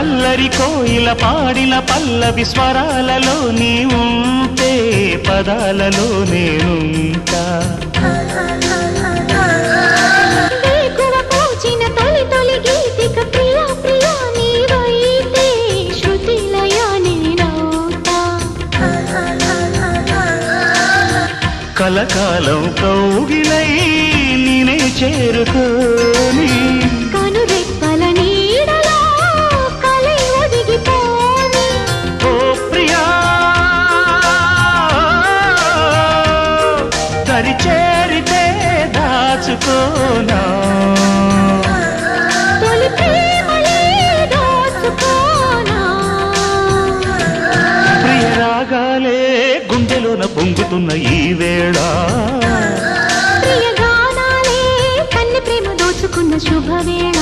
అల్లరి కోయిల పాడిన పల్లవి స్వరాలలో నీ ఉంటే పదాలలో నేనుంటా వేకువ పూచిన తొలి తొలి గీతిక ప్రియా ప్రియా నీవైతే శృతిలయ నేనవుతా కలకాలం కౌగిలై నేనే చేరుకోని కనురెప్పల నీడలో కలై ఒదిగిపోని ఓ ప్రియా దరి చేరితే దాచుకోనా తొలి ప్రేమలే దోచుకోనా ప్రియ రాగాలే గుండెలోన పొంగుతున్న ఈ వేళ ప్రియ గానాలే కన్నె ప్రేమ దోచుకున్న శుభవేళ